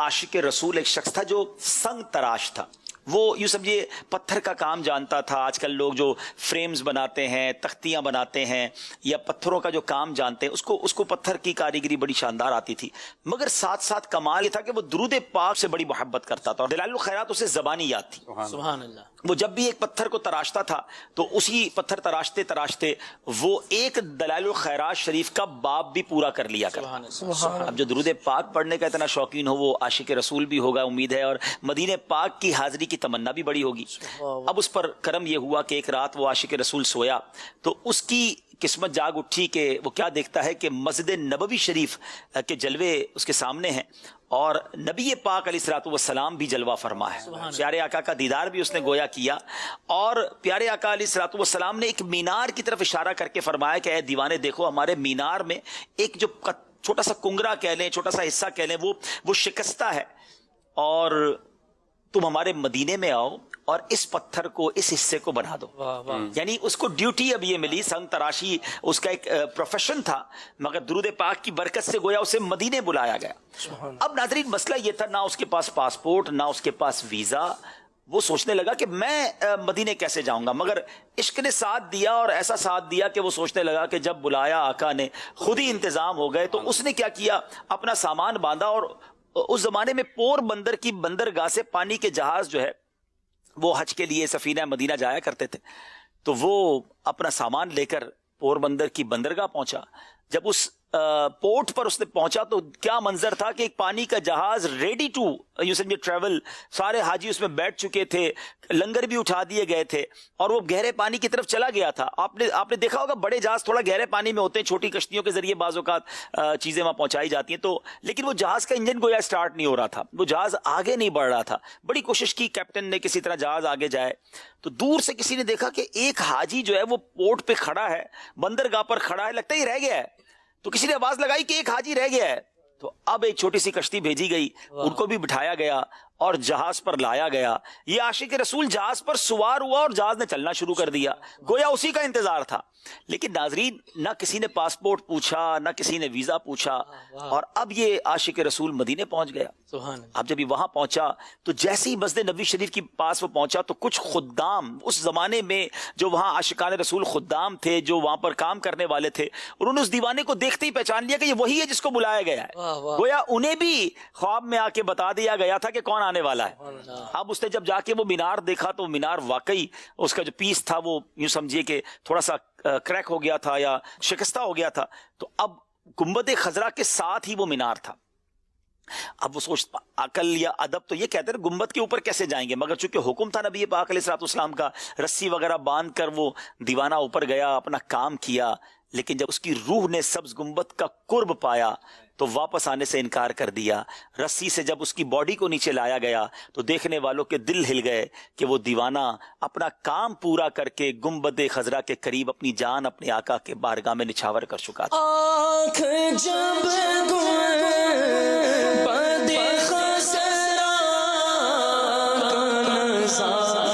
عاشق رسول ایک شخص تھا جو سنگ تراش تھا. وہ یوں سمجھیے پتھر کا کام جانتا تھا. آج کل لوگ جو فریمز بناتے ہیں, تختیاں بناتے ہیں, یا پتھروں کا جو کام جانتے ہیں, اس کو پتھر کی کاریگری بڑی شاندار آتی تھی. مگر ساتھ ساتھ کمال یہ تھا کہ وہ درود پاک سے بڑی محبت کرتا تھا, اور دلائل الخیرات اسے زبانی یاد تھی. سبحان اللہ. وہ جب بھی ایک پتھر کو تراشتا تھا تو اسی پتھر تراشتے تراشتے وہ ایک دلائل الخیرات شریف کا باب بھی پورا کر لیا کرتا. اب جو درود پاک پڑھنے کا اتنا شوقین ہو وہ عاشق رسول بھی ہوگا امید ہے, اور مدینہ پاک کی حاضری کی تمنا بھی بڑی ہوگی. اب اس پر کرم یہ ہوا کہ ایک رات وہ عاشق رسول سویا تو اس کی قسمت جاگ اٹھی کہ وہ کیا دیکھتا ہے کہ مسجد نبوی شریف کے جلوے اس کے سامنے ہیں, اور نبی پاک علیہ الصلوۃ والسلام بھی جلوہ فرما ہے. پیارے آقا کا دیدار بھی اس نے گویا کیا, اور پیارے آقا علیہ الصلوۃ والسلام نے ایک مینار کی طرف اشارہ کر کے فرمایا کہ اے دیوانے دیکھو, ہمارے مینار میں ایک جو چھوٹا سا کنگرا کہہ لیں, چھوٹا سا حصہ کہہ لیں, وہ شکستہ ہے, اور تم ہمارے مدینے میں آؤ اور اس پتھر کو, اس حصے کو بنا دو. یعنی اس کو ڈیوٹی اب یہ ملی, سنگ تراشی اس کا ایک پروفیشن تھا, مگر درود پاک کی برکت سے گویا اسے مدینے بلایا گیا. اب ناظرین مسئلہ یہ تھا, نہ اس کے پاس پاسپورٹ, نہ اس کے پاس ویزا. وہ سوچنے لگا کہ میں مدینے کیسے جاؤں گا, مگر عشق نے ساتھ دیا, اور ایسا ساتھ دیا کہ وہ سوچنے لگا کہ جب بلایا آقا نے, خود ہی انتظام ہو گئے. تو اس نے کیا کیا, اپنا سامان باندھا, اور اس زمانے میں پور بندر کی بندرگاہ سے پانی کے جہاز جو ہے وہ حج کے لیے سفینہ مدینہ جایا کرتے تھے. تو وہ اپنا سامان لے کر پور بندر کی بندرگاہ پہنچا. جب اس پورٹ پر اس نے پہنچا تو کیا منظر تھا کہ ایک پانی کا جہاز ریڈی ٹو یو سمجھے ٹریول, سارے حاجی اس میں بیٹھ چکے تھے, لنگر بھی اٹھا دیے گئے تھے, اور وہ گہرے پانی کی طرف چلا گیا تھا. آپ نے دیکھا ہوگا بڑے جہاز تھوڑا گہرے پانی میں ہوتے ہیں, چھوٹی کشتیوں کے ذریعے بعض اوقات چیزیں وہاں پہنچائی جاتی ہیں. تو لیکن وہ جہاز کا انجن گویا سٹارٹ نہیں ہو رہا تھا, وہ جہاز آگے نہیں بڑھ رہا تھا. بڑی کوشش کی کیپٹن نے کسی طرح جہاز آگے جائے, تو دور سے کسی نے دیکھا کہ ایک حاجی جو ہے وہ پورٹ پہ کھڑا ہے, بندرگاہ پر کھڑا ہے, لگتا ہی رہ گیا ہے. تو کسی نے آواز لگائی کہ ایک حاجی رہ گیا ہے. تو اب ایک چھوٹی سی کشتی بھیجی گئی, ان کو بھی بٹھایا گیا اور جہاز پر لایا گیا. یہ عاشق رسول جہاز پر سوار ہوا اور جہاز نے چلنا شروع کر دیا, گویا اسی کا انتظار تھا. لیکن ناظرین نہ کسی نے پاسپورٹ پوچھا, نہ کسی نے ویزا پوچھا, اور اب یہ عاشق رسول مدینے پہنچ گیا. اب جب یہ وہاں پہنچا تو جیسے ہی مسجد نبوی شریف کے پاس وہ پہنچا تو کچھ خدام, اس زمانے میں جو وہاں عاشقان رسول خدام تھے, جو وہاں پر کام کرنے والے تھے, انہوں نے اس دیوانے کو دیکھتے ہی پہچان لیا کہ یہ وہی ہے جس کو بلایا گیا ہے. گویا انہیں بھی خواب میں آ کے بتا دیا گیا تھا کہ کون آنے والا ہے. اب اس نے جب جا کے وہ مینار دیکھا تو مینار واقعی اس کا جو پیس تھا وہ یوں سمجھیے کہ تھوڑا سا کریک ہو گیا تھا یا شکستہ ہو گیا تھا. تو اب گنبد خضرا کے ساتھ ہی وہ مینار تھا. اب وہ سوچتا, عقل یا ادب تو یہ کہتے ہیں گنبد کے اوپر کیسے جائیں گے, مگر چونکہ حکم تھا نبی پاک علیہ الصلوۃ والسلام کا, رسی وغیرہ باندھ کر وہ دیوانہ اوپر گیا, اپنا کام کیا. لیکن جب اس کی روح نے سبز گنبد کا قرب پایا تو واپس آنے سے انکار کر دیا. رسی سے جب اس کی باڈی کو نیچے لایا گیا تو دیکھنے والوں کے دل ہل گئے کہ وہ دیوانہ اپنا کام پورا کر کے گنبد خضرا کے قریب اپنی جان اپنے آقا کے بارگاہ میں نچھاور کر چکا تھا. آنکھ جب گنبد خضرا کا نظارہ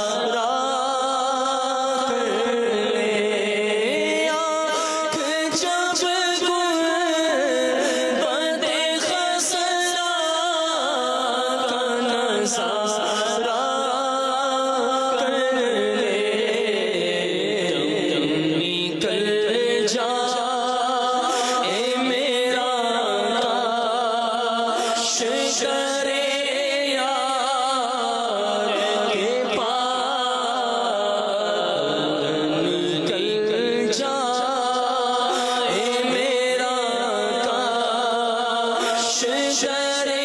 شرے